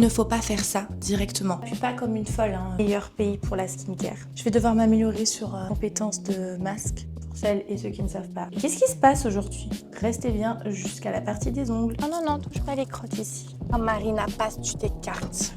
Il ne faut pas faire ça directement. Je suis pas comme une folle, hein. Meilleur pays pour la skincare. Je vais devoir m'améliorer sur compétences de masque pour celles et ceux qui ne savent pas. Qu'est-ce qui se passe aujourd'hui? Restez bien jusqu'à la partie des ongles. Oh non, non, touche pas les crottes ici. Quand Marina passe, tu t'écartes.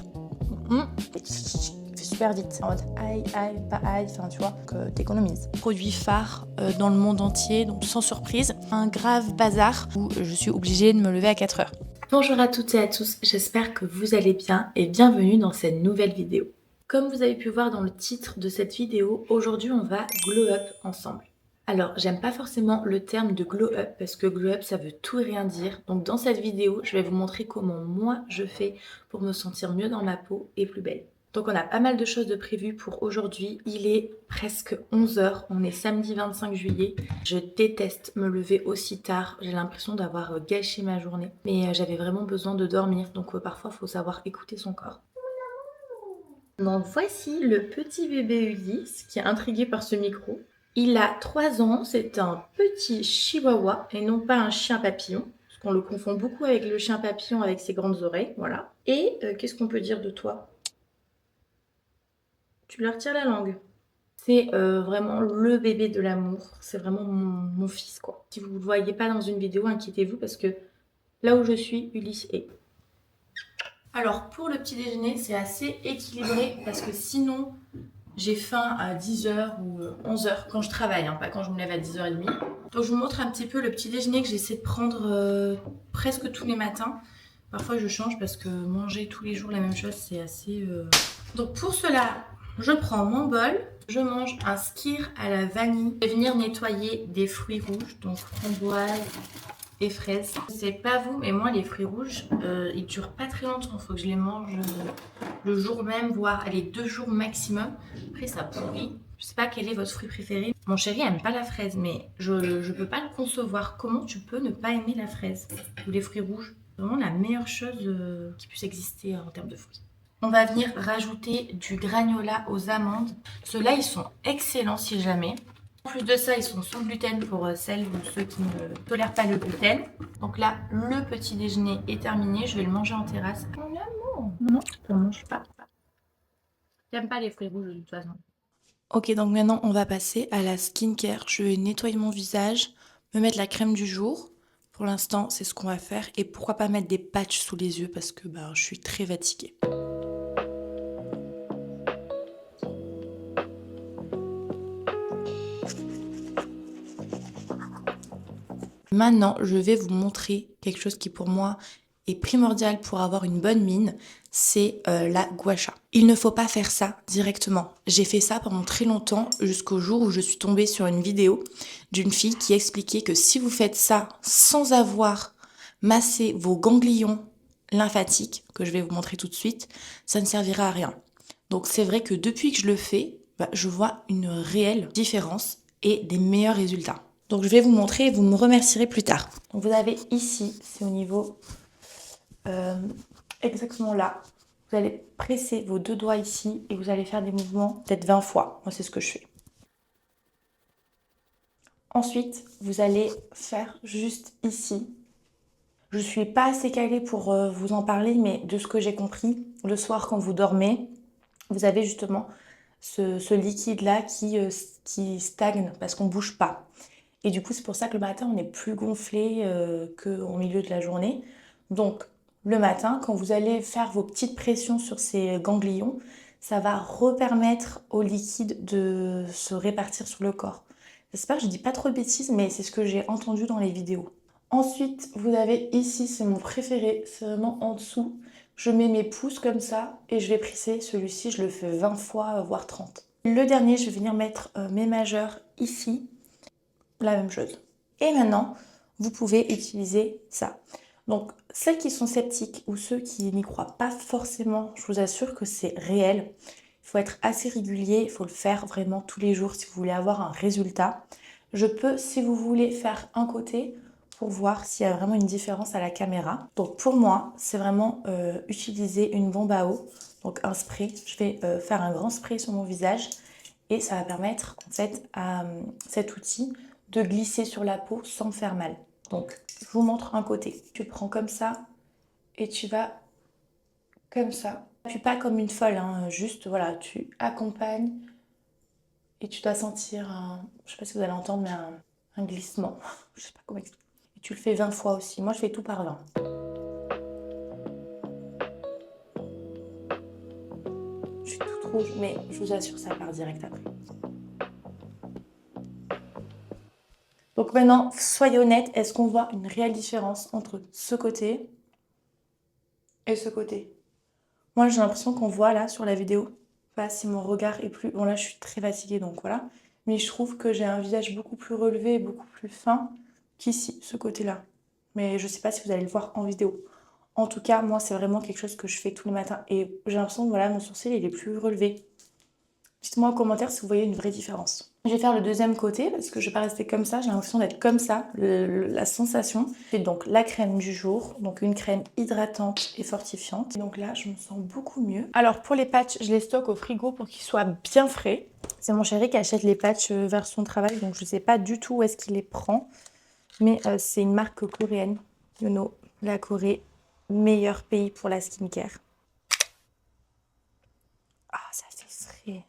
Fais super vite. En mode aïe, aïe, pas aïe, enfin tu vois, que t'économises. Produit phare dans le monde entier, donc sans surprise. Un grave bazar où je suis obligée de me lever à 4 heures. Bonjour à toutes et à tous, j'espère que vous allez bien et bienvenue dans cette nouvelle vidéo. Comme vous avez pu voir dans le titre de cette vidéo, aujourd'hui on va glow up ensemble. Alors, j'aime pas forcément le terme de glow up parce que glow up ça veut tout et rien dire. Donc dans cette vidéo, je vais vous montrer comment moi je fais pour me sentir mieux dans ma peau et plus belle. Donc on a pas mal de choses de prévues pour aujourd'hui. Il est presque 11 h, on est samedi 25 juillet. Je déteste me lever aussi tard, j'ai l'impression d'avoir gâché ma journée. Mais j'avais vraiment besoin de dormir, donc parfois il faut savoir écouter son corps. Donc voici le petit bébé Ulysse qui est intrigué par ce micro. Il a 3 ans, c'est un petit chihuahua et non pas un chien papillon. Parce qu'on le confond beaucoup avec le chien papillon avec ses grandes oreilles, voilà. Et qu'est-ce qu'on peut dire de toi? Tu leur retires la langue. C'est vraiment le bébé de l'amour. C'est vraiment mon fils, quoi. Si vous ne le voyez pas dans une vidéo, inquiétez-vous parce que là où je suis, Ulysse est. Alors, pour le petit déjeuner, c'est assez équilibré parce que sinon, j'ai faim à 10 h ou 11 h quand je travaille, hein, pas quand je me lève à 10 h 30. Donc, je vous montre un petit peu le petit déjeuner que j'essaie de prendre presque tous les matins. Parfois, je change parce que manger tous les jours la même chose, c'est assez... Donc, pour cela, je prends mon bol. Je mange un skyr à la vanille. Je vais venir nettoyer des fruits rouges, donc framboise et fraises. C'est pas vous, mais moi, les fruits rouges, ils durent pas très longtemps. Il faut que je les mange le jour même, voire allez, 2 jours maximum. Après, ça pourrit. Je sais pas quel est votre fruit préféré. Mon chéri aime pas la fraise, mais je peux pas le concevoir. Comment tu peux ne pas aimer la fraise ou les fruits rouges? C'est vraiment la meilleure chose qui puisse exister en termes de fruits. On va venir rajouter du granola aux amandes. Ceux-là, ils sont excellents si jamais. En plus de ça, ils sont sans gluten pour celles ou ceux qui ne tolèrent pas le gluten. Donc là, le petit déjeuner est terminé. Je vais le manger en terrasse. Mon amour. Non, je ne mange pas. J'aime pas les fruits rouges de toute façon. Ok, donc maintenant, on va passer à la skincare. Je vais nettoyer mon visage, me mettre la crème du jour. Pour l'instant, c'est ce qu'on va faire. Et pourquoi pas mettre des patchs sous les yeux parce que je suis très fatiguée. Maintenant, je vais vous montrer quelque chose qui pour moi est primordial pour avoir une bonne mine, c'est la gua sha. Il ne faut pas faire ça directement. J'ai fait ça pendant très longtemps jusqu'au jour où je suis tombée sur une vidéo d'une fille qui expliquait que si vous faites ça sans avoir massé vos ganglions lymphatiques, que je vais vous montrer tout de suite, ça ne servira à rien. Donc c'est vrai que depuis que je le fais, je vois une réelle différence et des meilleurs résultats. Donc je vais vous montrer et vous me remercierez plus tard. Donc vous avez ici, c'est au niveau exactement là. Vous allez presser vos 2 doigts ici et vous allez faire des mouvements peut-être 20 fois. Moi c'est ce que je fais. Ensuite, vous allez faire juste ici. Je ne suis pas assez calée pour vous en parler, mais de ce que j'ai compris, le soir quand vous dormez, vous avez justement ce liquide-là qui stagne parce qu'on ne bouge pas. Et du coup, c'est pour ça que le matin, on est plus gonflé qu'au milieu de la journée. Donc, le matin, quand vous allez faire vos petites pressions sur ces ganglions, ça va repermettre au liquide de se répartir sur le corps. J'espère que je dis pas trop de bêtises, mais c'est ce que j'ai entendu dans les vidéos. Ensuite, vous avez ici, c'est mon préféré, c'est vraiment en dessous. Je mets mes pouces comme ça et je vais presser. Celui-ci, je le fais 20 fois, voire 30. Le dernier, je vais venir mettre mes majeurs ici. La même chose. Et maintenant, vous pouvez utiliser ça. Donc, celles qui sont sceptiques ou ceux qui n'y croient pas forcément, je vous assure que c'est réel. Il faut être assez régulier, il faut le faire vraiment tous les jours si vous voulez avoir un résultat. Je peux, si vous voulez, faire un côté pour voir s'il y a vraiment une différence à la caméra. Donc, pour moi, c'est vraiment utiliser une bombe à eau, donc un spray. Je vais faire un grand spray sur mon visage et ça va permettre en fait à cet outil de glisser sur la peau sans faire mal. Donc, je vous montre un côté. Tu prends comme ça et tu vas comme ça. Puis pas comme une folle, hein, juste voilà, tu accompagnes et tu dois sentir un, je sais pas si vous allez entendre, mais un glissement. Je sais pas comment expliquer. Et tu le fais 20 fois aussi. Moi, je fais tout par 20. Je suis toute rouge, mais je vous assure, ça part direct après. Donc maintenant, soyez honnête, est-ce qu'on voit une réelle différence entre ce côté et ce côté? Moi, j'ai l'impression qu'on voit là sur la vidéo, pas si mon regard est plus... Bon là, je suis très fatiguée, donc voilà. Mais je trouve que j'ai un visage beaucoup plus relevé, beaucoup plus fin qu'ici, ce côté-là. Mais je sais pas si vous allez le voir en vidéo. En tout cas, moi, c'est vraiment quelque chose que je fais tous les matins. Et j'ai l'impression que voilà, mon sourcil, il est plus relevé. Dites-moi en commentaire si vous voyez une vraie différence. Je vais faire le deuxième côté parce que je vais pas rester comme ça. J'ai l'impression d'être comme ça, la sensation. C'est donc la crème du jour, donc une crème hydratante et fortifiante. Et donc là, je me sens beaucoup mieux. Alors pour les patchs, je les stocke au frigo pour qu'ils soient bien frais. C'est mon chéri qui achète les patchs vers son travail, donc je sais pas du tout où est-ce qu'il les prend. Mais c'est une marque coréenne. You know, la Corée, meilleur pays pour la skincare. Ah, ça fait frais.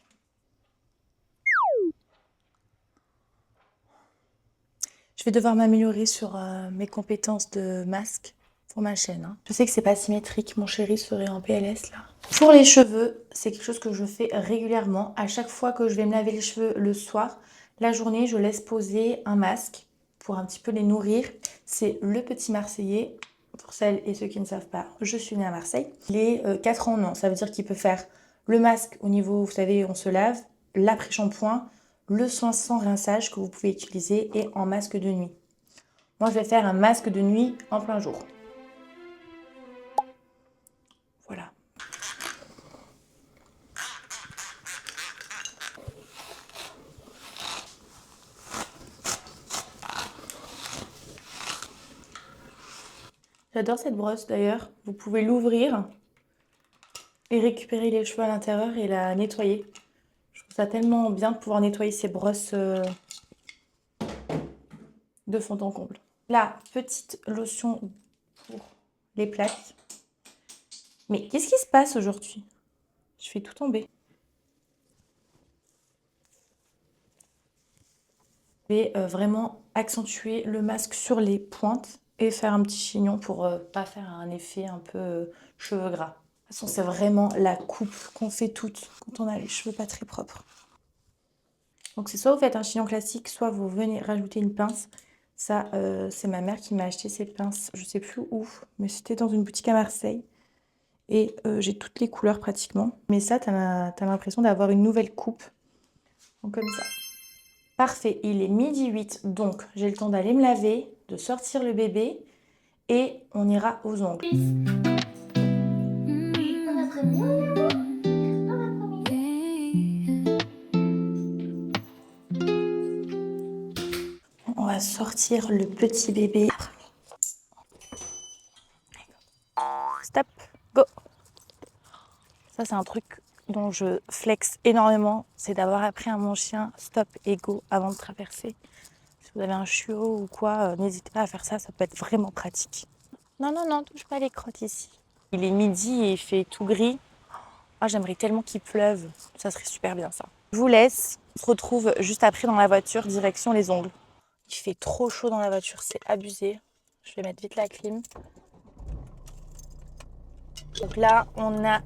Je vais devoir m'améliorer sur mes compétences de masque pour ma chaîne. Hein. Je sais que c'est pas symétrique, mon chéri serait en PLS là. Pour les cheveux, c'est quelque chose que je fais régulièrement. À chaque fois que je vais me laver les cheveux le soir, la journée, je laisse poser un masque pour un petit peu les nourrir. C'est le Petit Marseillais. Pour celles et ceux qui ne savent pas, je suis née à Marseille. Il est 4 ans, non. Ça veut dire qu'il peut faire le masque au niveau, vous savez, on se lave, l'après-shampoing, le soin sans rinçage que vous pouvez utiliser et en masque de nuit. Moi, je vais faire un masque de nuit en plein jour. Voilà. J'adore cette brosse d'ailleurs. Vous pouvez l'ouvrir et récupérer les cheveux à l'intérieur et la nettoyer. Je trouve ça tellement bien de pouvoir nettoyer ces brosses de fond en comble. La petite lotion pour les plaques. Mais qu'est-ce qui se passe aujourd'hui? Je fais tout tomber. Je vais vraiment accentuer le masque sur les pointes et faire un petit chignon pour pas faire un effet un peu cheveux gras. De toute façon, c'est vraiment la coupe qu'on fait toutes quand on a les cheveux pas très propres. Donc c'est soit vous faites un chignon classique, soit vous venez rajouter une pince. Ça, c'est ma mère qui m'a acheté ces pinces. Je sais plus où, mais c'était dans une boutique à Marseille. Et j'ai toutes les couleurs pratiquement. Mais ça, t'as l'impression d'avoir une nouvelle coupe. Donc comme ça. Parfait, il est 12h08, donc j'ai le temps d'aller me laver, de sortir le bébé et on ira aux ongles. On va sortir le petit bébé. Stop, go. Ça, c'est un truc dont je flex énormément, c'est d'avoir appris à mon chien stop et go avant de traverser. Si vous avez un chiot ou quoi, n'hésitez pas à faire ça, ça peut être vraiment pratique. Non, non, non, touche pas les crottes ici. Il est midi et il fait tout gris. Ah, j'aimerais tellement qu'il pleuve, ça serait super bien ça. Je vous laisse, on se retrouve juste après dans la voiture, direction les ongles. Il fait trop chaud dans la voiture, c'est abusé. Je vais mettre vite la clim. Donc là, on a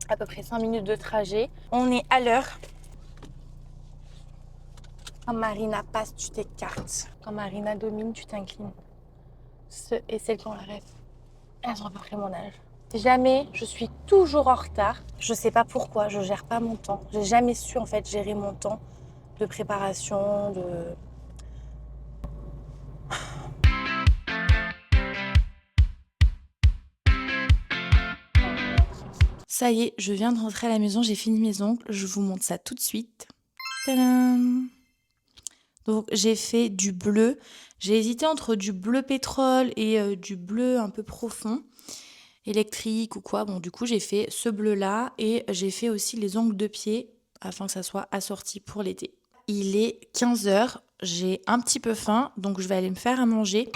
à peu près 5 minutes de trajet. On est à l'heure. Quand Marina passe, tu t'écartes. Quand Marina domine, tu t'inclines. Ceux et celles qui ont la rêve, elles ont à peu près mon âge. Si jamais je suis toujours en retard, je sais pas pourquoi, je gère pas mon temps. J'ai jamais su en fait gérer mon temps de préparation, de... Ça y est, je viens de rentrer à la maison, j'ai fini mes ongles, je vous montre ça tout de suite. Tadam! Donc j'ai fait du bleu. J'ai hésité entre du bleu pétrole et du bleu un peu profond, électrique ou quoi. Bon, du coup, j'ai fait ce bleu-là et j'ai fait aussi les ongles de pied afin que ça soit assorti pour l'été. Il est 15h, j'ai un petit peu faim, donc je vais aller me faire à manger.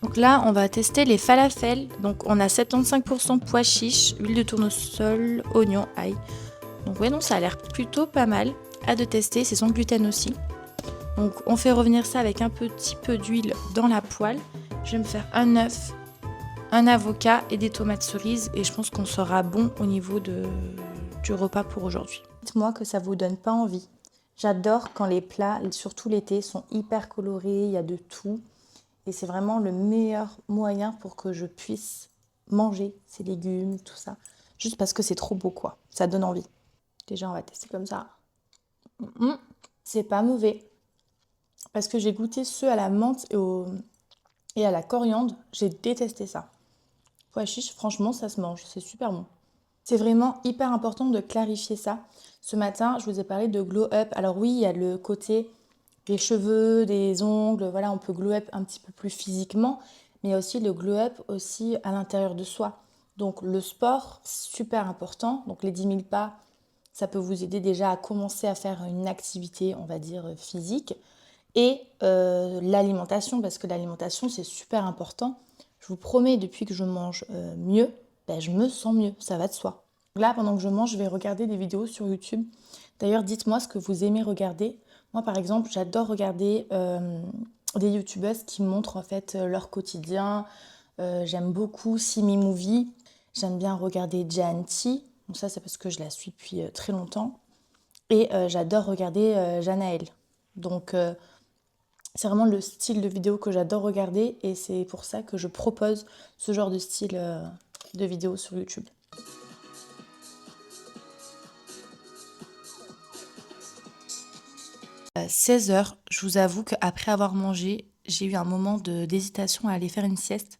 Donc là, on va tester les falafels. Donc on a 75% pois chiches, huile de tournesol, oignon, ail. Donc ouais, non, ça a l'air plutôt pas mal. Hâte de tester, c'est sans gluten aussi. Donc on fait revenir ça avec un petit peu d'huile dans la poêle. Je vais me faire un œuf, un avocat et des tomates cerises et je pense qu'on sera bon au niveau du repas pour aujourd'hui. Dites-moi que ça vous donne pas envie. J'adore quand les plats, surtout l'été, sont hyper colorés, il y a de tout. Et c'est vraiment le meilleur moyen pour que je puisse manger ces légumes, tout ça. Juste parce que c'est trop beau, quoi. Ça donne envie. Déjà, on va tester comme ça. C'est pas mauvais. Parce que j'ai goûté ceux à la menthe et à la coriandre. J'ai détesté ça. Pois chiche, franchement, ça se mange. C'est super bon. C'est vraiment hyper important de clarifier ça. Ce matin, je vous ai parlé de glow up. Alors oui, il y a le côté des cheveux, des ongles, voilà, on peut glow up un petit peu plus physiquement, mais il y a aussi le glow up aussi à l'intérieur de soi. Donc le sport, super important. Donc les 10 000 pas, ça peut vous aider déjà à commencer à faire une activité, on va dire, physique. Et l'alimentation, parce que l'alimentation, c'est super important. Je vous promets, depuis que je mange mieux, ben, je me sens mieux, ça va de soi. Là, pendant que je mange, je vais regarder des vidéos sur YouTube. D'ailleurs, dites-moi ce que vous aimez regarder. Moi, par exemple, j'adore regarder des youtubeuses qui montrent en fait leur quotidien. J'aime beaucoup Simi Movie. J'aime bien regarder Janty. Bon, ça, c'est parce que je la suis depuis très longtemps. Et j'adore regarder Janaël. Donc, c'est vraiment le style de vidéo que j'adore regarder et c'est pour ça que je propose ce genre de style de vidéo sur YouTube. 16 h, je vous avoue qu'après avoir mangé, j'ai eu un moment d'hésitation à aller faire une sieste.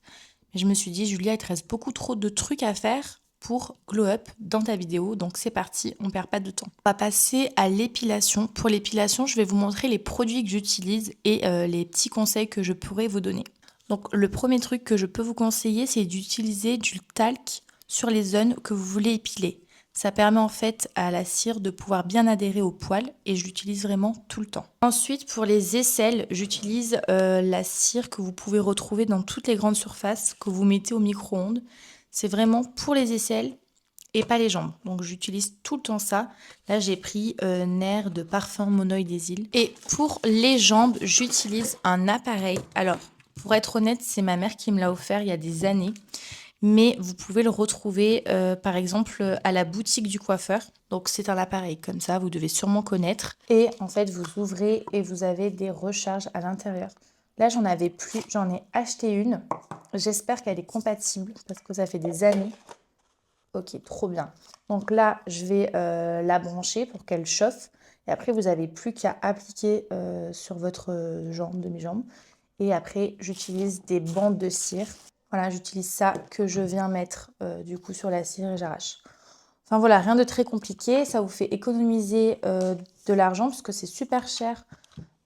Mais je me suis dit, Julia, il te reste beaucoup trop de trucs à faire pour glow up dans ta vidéo. Donc c'est parti, on perd pas de temps. On va passer à l'épilation. Pour l'épilation, je vais vous montrer les produits que j'utilise et les petits conseils que je pourrais vous donner. Donc le premier truc que je peux vous conseiller, c'est d'utiliser du talc sur les zones que vous voulez épiler. Ça permet en fait à la cire de pouvoir bien adhérer au poil et je l'utilise vraiment tout le temps. Ensuite, pour les aisselles, j'utilise la cire que vous pouvez retrouver dans toutes les grandes surfaces que vous mettez au micro-ondes. C'est vraiment pour les aisselles et pas les jambes. Donc j'utilise tout le temps ça. Là, j'ai pris Nair de Parfum Monoï des Îles. Et pour les jambes, j'utilise un appareil. Alors, pour être honnête, c'est ma mère qui me l'a offert il y a des années. Mais vous pouvez le retrouver par exemple à la boutique du coiffeur. Donc c'est un appareil comme ça, vous devez sûrement connaître. Et en fait, vous ouvrez et vous avez des recharges à l'intérieur. Là, j'en avais plus, j'en ai acheté une. J'espère qu'elle est compatible parce que ça fait des années. Ok, trop bien. Donc là, je vais la brancher pour qu'elle chauffe. Et après, vous n'avez plus qu'à appliquer sur votre jambe, demi-jambe. Et après, j'utilise des bandes de cire. Voilà, j'utilise ça que je viens mettre du coup sur la cire et j'arrache. Enfin voilà, rien de très compliqué. Ça vous fait économiser de l'argent parce que c'est super cher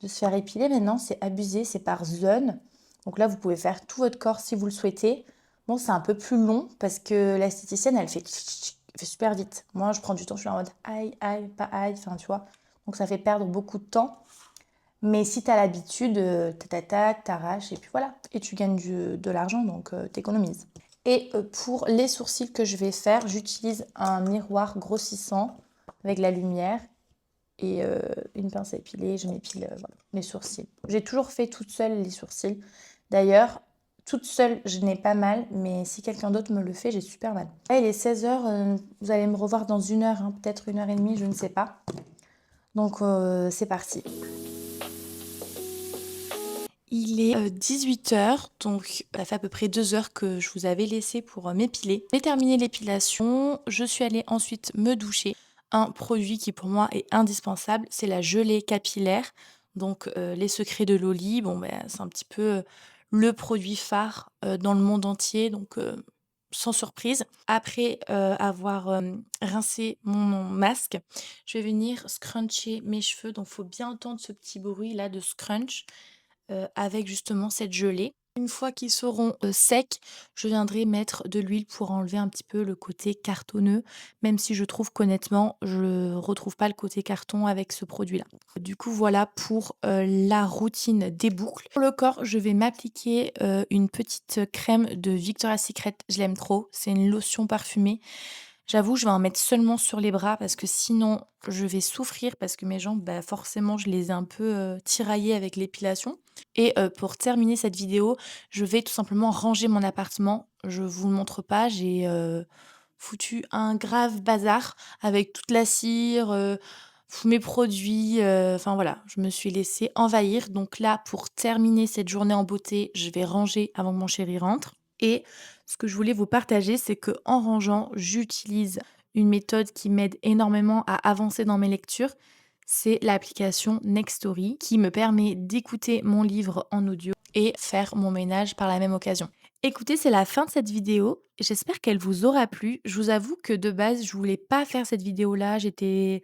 de se faire épiler. Maintenant, c'est abusé, c'est par zone. Donc là, vous pouvez faire tout votre corps si vous le souhaitez. Bon, c'est un peu plus long parce que l'esthéticienne, elle fait super vite. Moi, je prends du temps, je suis en mode aïe, aïe, pas aïe, enfin tu vois. Donc ça fait perdre beaucoup de temps. Mais si tu as l'habitude, tac, t'arraches et puis voilà. Et tu gagnes de l'argent, donc t'économises. Et pour les sourcils que je vais faire, j'utilise un miroir grossissant avec la lumière et une pince à épiler. Je m'épile voilà, les sourcils. J'ai toujours fait toute seule les sourcils. D'ailleurs, toute seule, je n'ai pas mal, mais si quelqu'un d'autre me le fait, j'ai super mal. Là, il est 16 h, vous allez me revoir dans 1 heure, hein, peut-être 1 h30, je ne sais pas. Donc c'est parti. Il est 18 h, donc ça fait à peu près 2 heures que je vous avais laissé pour m'épiler. J'ai terminé l'épilation, je suis allée ensuite me doucher. Un produit qui pour moi est indispensable, c'est la gelée capillaire. Donc les secrets de Loli, bon ben c'est un petit peu le produit phare dans le monde entier, donc sans surprise. Après avoir rincé mon masque, je vais venir scruncher mes cheveux. Donc il faut bien entendre ce petit bruit là de scrunch avec justement cette gelée. Une fois qu'ils seront, secs, je viendrai mettre de l'huile pour enlever un petit peu le côté cartonneux, même si je trouve qu'honnêtement, je retrouve pas le côté carton avec ce produit-là. Du coup, voilà pour, la routine des boucles. Pour le corps, je vais m'appliquer, une petite crème de Victoria's Secret. Je l'aime trop, c'est une lotion parfumée. J'avoue, je vais en mettre seulement sur les bras parce que sinon je vais souffrir parce que mes jambes, bah, forcément, je les ai un peu, tiraillées avec l'épilation et pour terminer cette vidéo, je vais tout simplement ranger mon appartement. Je vous le montre pas, j'ai, foutu un grave bazar avec toute la cire, mes produits, enfin voilà, je me suis laissée envahir. Donc là, pour terminer cette journée en beauté, je vais ranger avant que mon chéri rentre et ce que je voulais vous partager, c'est que en rangeant, j'utilise une méthode qui m'aide énormément à avancer dans mes lectures. C'est l'application Nextory qui me permet d'écouter mon livre en audio et faire mon ménage par la même occasion. Écoutez, c'est la fin de cette vidéo. J'espère qu'elle vous aura plu. Je vous avoue que de base, je voulais pas faire cette vidéo-là. J'étais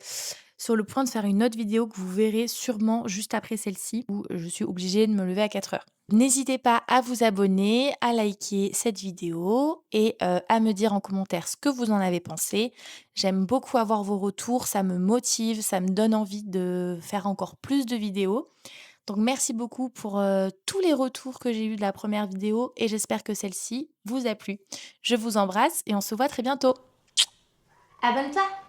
sur le point de faire une autre vidéo que vous verrez sûrement juste après celle-ci où je suis obligée de me lever à 4 heures. N'hésitez pas à vous abonner, à liker cette vidéo et à me dire en commentaire ce que vous en avez pensé. J'aime beaucoup avoir vos retours, ça me motive, ça me donne envie de faire encore plus de vidéos. Donc merci beaucoup pour, tous les retours que j'ai eus de la première vidéo et j'espère que celle-ci vous a plu. Je vous embrasse et on se voit très bientôt. Abonne-toi!